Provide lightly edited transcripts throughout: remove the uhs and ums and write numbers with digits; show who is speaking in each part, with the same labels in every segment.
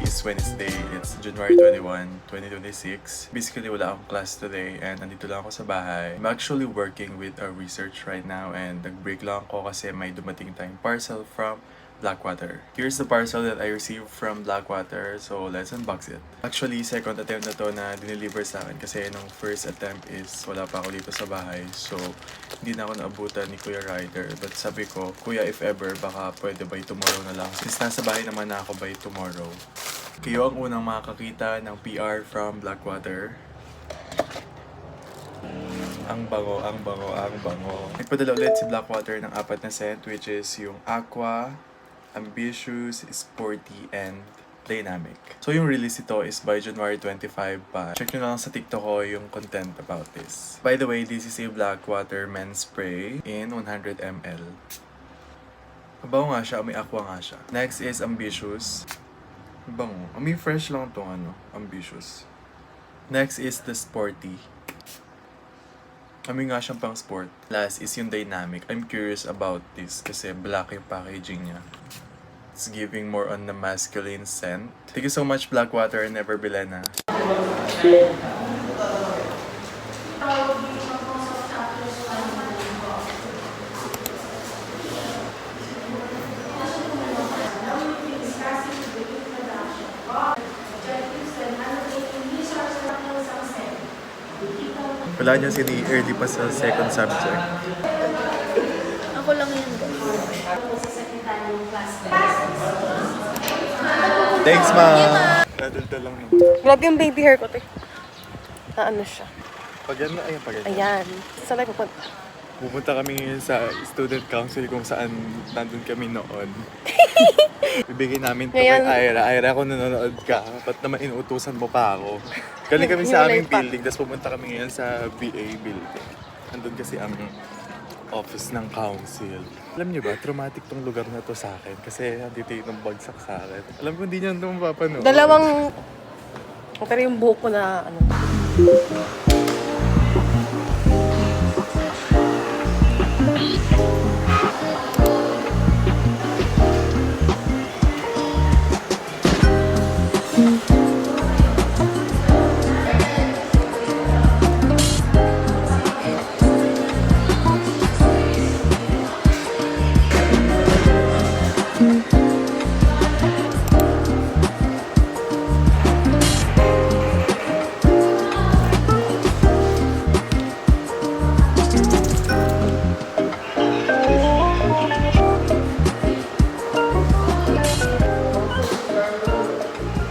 Speaker 1: is Wednesday. It's January 21, 2026. Basically, wala akong class today and nandito lang ako sa bahay. I'm actually working with a research right now and nag-break lang ako kasi may dumating tayong parcel from Blackwater. Here's the parcel that I received from Blackwater, so let's unbox it. Actually, second attempt na to na dineliver sa akin kasi nung first attempt is wala pa ako dito sa bahay. So, hindi na ako naabutan ni Kuya Ryder. But sabi ko, Kuya, if ever, baka pwede by tomorrow na lang. Since nasa bahay naman na ako by tomorrow. Kayo ang unang makakakita ng PR from Blackwater. Ang bango, ang bango, ang bango. Nagpadala ulit si Blackwater ng 4 na scent, which is yung Aqua, Ambitious, Sporty, and Dynamic. So yung release ito is by January 25 pa. Check nyo na lang sa TikTok ko yung content about this. By the way, this is a Blackwater men's spray in 100 ml. Mabango nga siya, may aqua nga siya. Next is Ambitious. Bango. May fresh lang itong Ambitious. Next is the Sporty. Kami nga siyang pang sport. Last is yung Dynamic. I'm curious about this kasi black yung packaging niya. It's giving more on the masculine scent. Thank you so much, Blackwater and Never Bilena. Wala niya si early pa sa second subject.
Speaker 2: Ako lang yan, guys.
Speaker 1: Thanks, ma! Nadalda lang naman.
Speaker 2: Grabe yung baby hair ko, te. Na ano siya.
Speaker 1: Pag yan na, ayan, pag yan.
Speaker 2: Ayan. Saan tayo pupunta?
Speaker 1: Pupunta kami ngayon sa student council kung saan nandun kami noon. Bibigyan namin to kay
Speaker 2: Ngayon-
Speaker 1: Ira. Ira, kung nanonood ka, ba't naman inuutusan mo pa ako? Galing kami sa aming
Speaker 2: Hiwalay pa.
Speaker 1: building, tapos pumunta kami ngayon sa BA building. Andun kasi ang office ng council. Alam niyo ba, traumatic tong lugar na to sa akin kasi nandito yung bagsak sa akin. Alam ko hindi niyo ito mapapanood.
Speaker 2: Dalawang... Pero yung buhok ko na ano.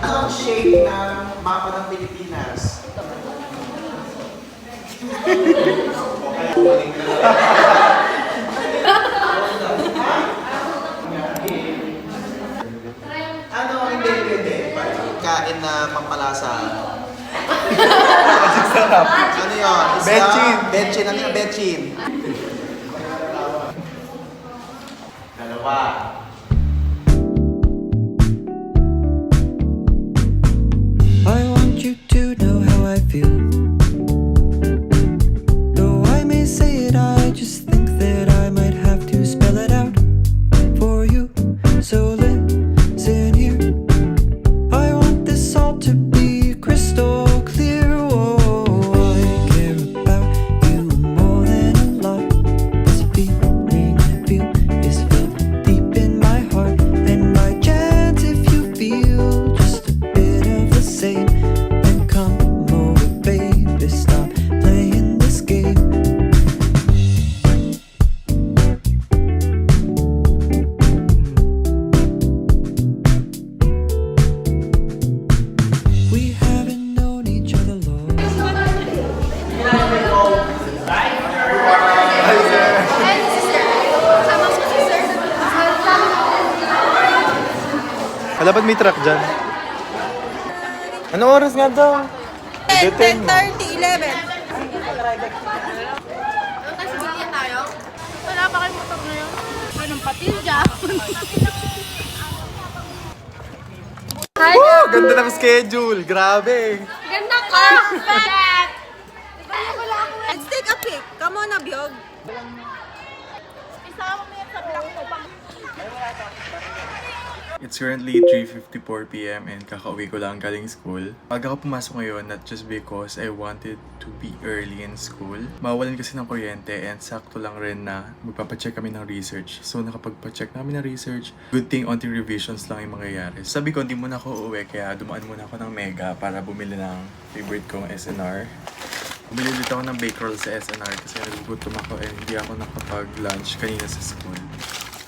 Speaker 3: Ang shape ng mapa ng Pilipinas. Ano, hindi. Kain na pampalasa.
Speaker 1: Sarap.
Speaker 3: Ano yun? Isda?
Speaker 1: Betchin.
Speaker 3: Betchin. Ano yung betchin? Dalawa.
Speaker 4: I want you to know how I feel. Though I may say it, I just think that I might have to spell it out for you. So listen here. I want this all to be crystal clear. Oh, I care about you more than a lot. This feeling I feel is felt deep in my heart. And by chance, if you feel just a bit of the same, then come over, baby, stop playing this game. We haven't known each other long.
Speaker 1: Wala ba't may truck dyan? Anong oras nga daw?
Speaker 2: 10:30, 11.
Speaker 5: Kasi bigyan tayo. Wala pa kayong motor na yun. Anong patilya? Hi,
Speaker 1: Woo! Ganda ng schedule! Grabe!
Speaker 5: ganda ka! Bakit?
Speaker 2: Let's take a pic. Come on, Abyog.
Speaker 5: Isama mo yan sa vlog ko.
Speaker 1: It's currently 3:54 p.m. and kakauwi ko lang galing school. Aga ako pumasok ngayon, not just because I wanted to be early in school. Mawalan kasi ng kuryente and sakto lang rin na magpapacheck kami ng research. So nakapagpacheck namin ng research, good thing onting revisions lang yung mangyayari. Sabi ko, hindi muna ako uuwi kaya dumaan muna ako ng Mega para bumili ng favorite kong SNR. Bumili ulit ako ng bake roll sa SNR kasi nagugutom ako and hindi ako nakapag-lunch kanina sa school.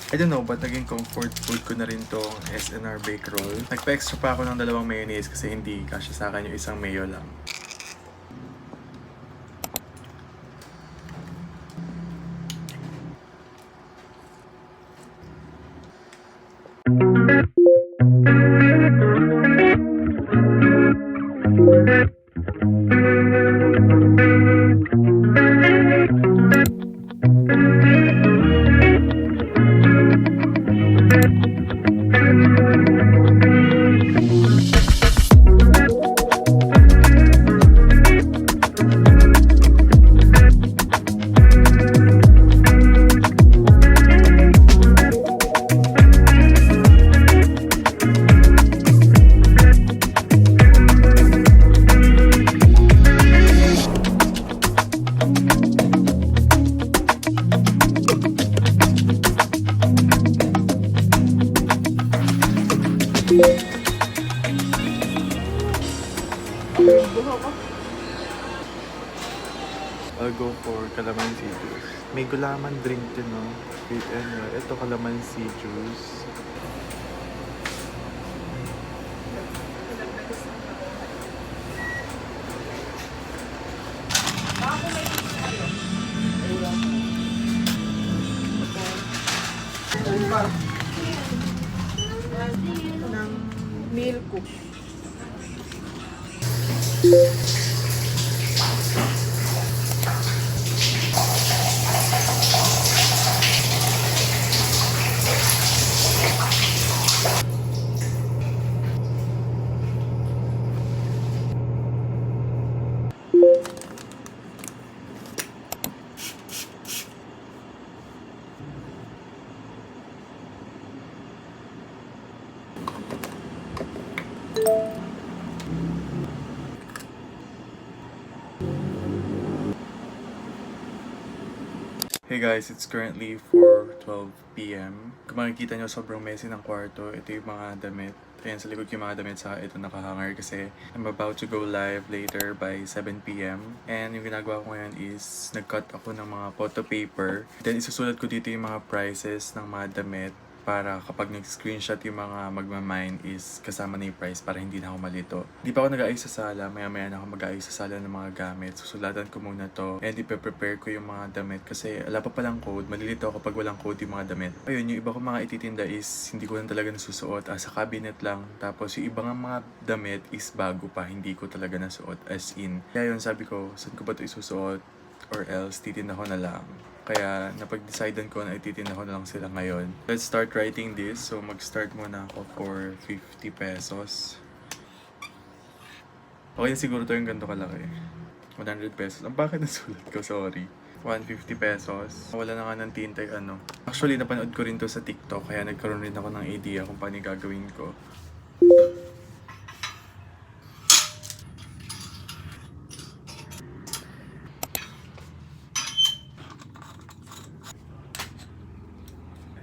Speaker 1: I don't know, but naging comfort food ko na rin tong SNR bake roll. Nagpa-extra pa ako ng 2 mayonnaise kasi hindi kasya sa akin yung isang mayo lang. I'll go for calamansi juice. May gulaman drink din, no? Sweet and ito calamansi juice.
Speaker 2: Ng milk ko.
Speaker 1: Hey guys, it's currently 4:12 p.m. Kung makikita nyo, sobrang messy ng kwarto. Ito yung mga damit. Ayan, sa likod yung mga damit sa ito nakahanger kasi I'm about to go live later by 7 p.m. And yung ginagawa ko ngayon is nag-cut ako ng mga photo paper. Then isusulat ko dito yung mga prices ng mga damit para kapag nag-screenshot yung mga magmamine is kasama na yung price para hindi na ako malito. Di pa ako nag-aayos sa sala, maya-maya na ako mag-aayos sa sala ng mga gamit. Susulatan ko muna to and ipe-prepare ko yung mga damit kasi wala pa palang code. Malilito ako pag walang code yung mga damit. Ayun, yung iba ko mga ititinda is hindi ko lang talaga nasusuot. Sa cabinet lang. Tapos yung iba nga mga damit is bago pa, hindi ko talaga nasuot as in. Kaya yun, sabi ko, saan ko ba ito isusuot? Or else, titinda ko na lang. Kaya napag-decidean ko na ititinda ko na lang sila ngayon. Let's start writing this. So mag-start muna ako for 50 pesos. Okay na siguro ito yung ganito kalaki. 100 pesos. Ang bakit nasulat ko? Sorry. 150 pesos. Wala na nga ng tinta ano. Actually, napanood ko rin to sa TikTok. Kaya nagkaroon rin ako ng idea kung paano gagawin ko.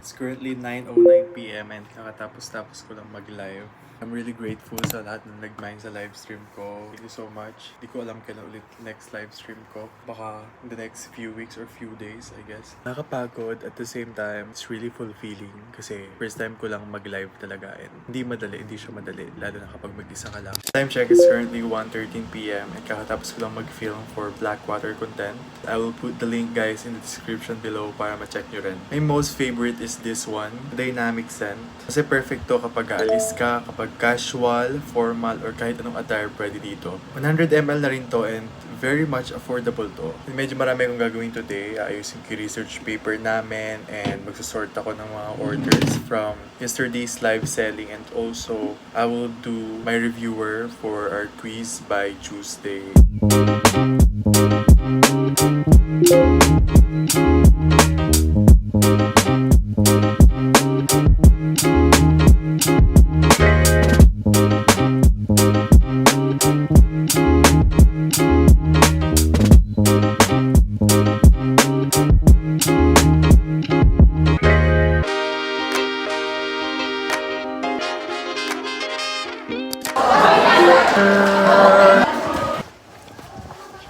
Speaker 1: It's currently 9:09 p.m. and kakatapos-tapos ko lang mag-live. I'm really grateful sa lahat ng nag-mine sa live stream ko. Thank you so much. Di ko alam kailan ulit next live stream ko. Baka in the next few weeks or few days, I guess. Nakakapagod at the same time, it's really fulfilling kasi first time ko lang mag-live talaga and hindi siya madali, lalo na kapag mag-isa ka lang. Time check is currently 1:13 p.m. and kakatapos ko lang mag-film for Blackwater content. I will put the link guys in the description below para ma-check nyo rin. My most favorite is this one, Dynamic Scent. Kasi perfect to kapag aalis ka, kapag casual, formal, or kahit anong attire pwede dito. 100 ml na rin to and very much affordable to. Medyo marami akong gagawin today. Ayusin ko yung research paper namin and magsasort ako ng mga orders from yesterday's live selling and also I will do my reviewer for our quiz by Tuesday.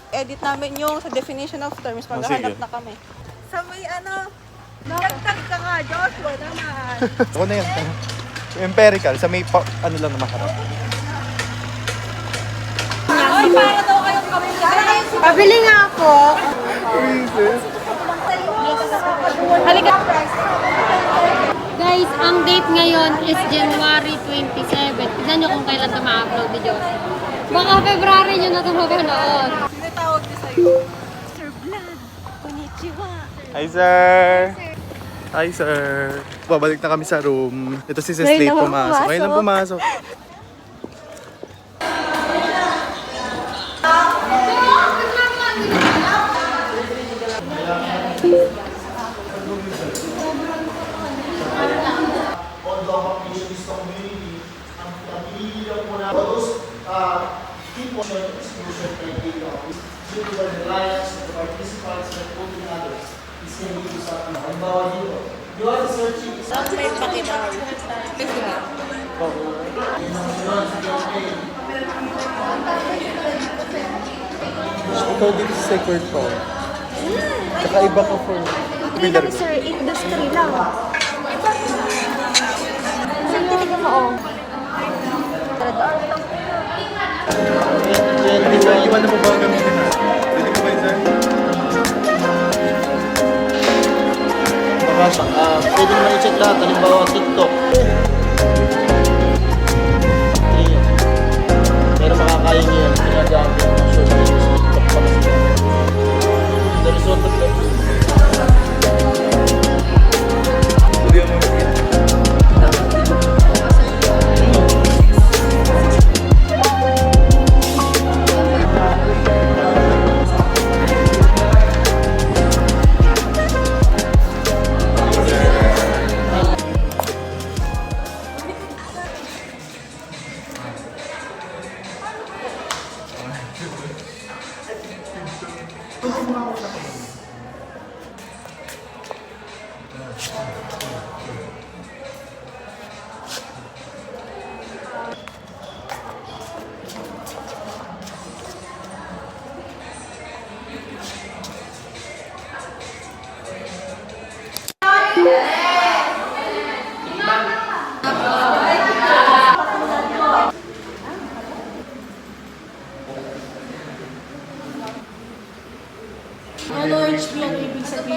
Speaker 2: Edit namin yung sa definition of terms. Maghahanap
Speaker 1: sige.
Speaker 2: na kami. Sa may dagdag ka nga, Joshua naman.
Speaker 6: Ako na yan. Empirical, sa may ano lang naman harap.
Speaker 2: Ay, para daw kayong kami.
Speaker 5: Pabili nga ako. Halika. Guys, ang date ngayon is January 27. Tignan nyo kung kailan ito ma-upload ni Josie. Baka February nyo na ito mapanood.
Speaker 2: Sino tawag niyo sa'yo? Sir Vlad. Konnichiwa.
Speaker 6: Hi, sir! Hi, sir! Babalik na kami sa room. Ito si Sis late pumasok. Ngayon lang pumasok.
Speaker 2: May pakidaw.
Speaker 6: Ikaw din sa secret ko. Kakaiba ka for... Bilar.
Speaker 2: Sir, industry lang. Sir, tinigan mo, oh.
Speaker 6: Iwan na po ba ang gamitin na? Pwede ko ba yun, sir?
Speaker 3: Pwede naman i-check lahat. Halimbawa, TikTok. Ayun. Pero makakaya niyo yan. Pinagamit ng social media sa TikTok para sa the result of that.
Speaker 6: Pwede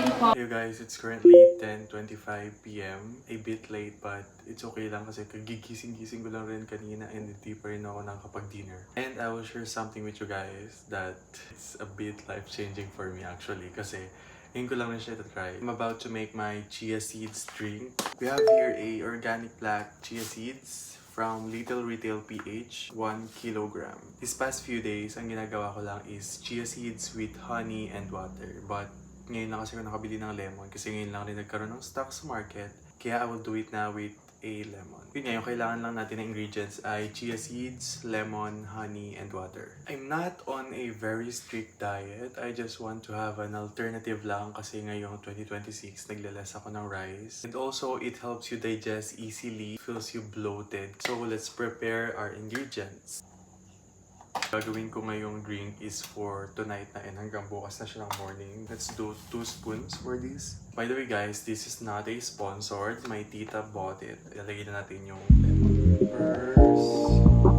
Speaker 6: mo ba?
Speaker 1: Hey guys, it's currently 10:25 p.m. A bit late but it's okay lang kasi kagigising-gising ko lang rin kanina and hindi pa rin ako nakapag-dinner. And I will share something with you guys that it's a bit life-changing for me actually kasi ngayon ko lang rin siya try. I'm about to make my chia seeds drink. We have here a organic black chia seeds from Little Retail PH, 1 kilogram. These past few days, ang ginagawa ko lang is chia seeds with honey and water. But ngayon lang kasi ako nakabili ng lemon kasi ngayon lang rin nagkaroon ng stock sa market. Kaya I will do it now with a lemon. Yun nga, yung kailangan lang natin ng ingredients ay chia seeds, lemon, honey, and water. I'm not on a very strict diet. I just want to have an alternative lang kasi ngayong 2026 naglalas ako ng rice. And also, it helps you digest easily, feels you bloated. So let's prepare our ingredients. Gagawin ko ngayong drink is for tonight na and hanggang bukas na siya ng morning. Let's do 2 spoons for this. By the way guys, this is not a sponsored. My tita bought it. Ilalagay na natin yung lemon. First,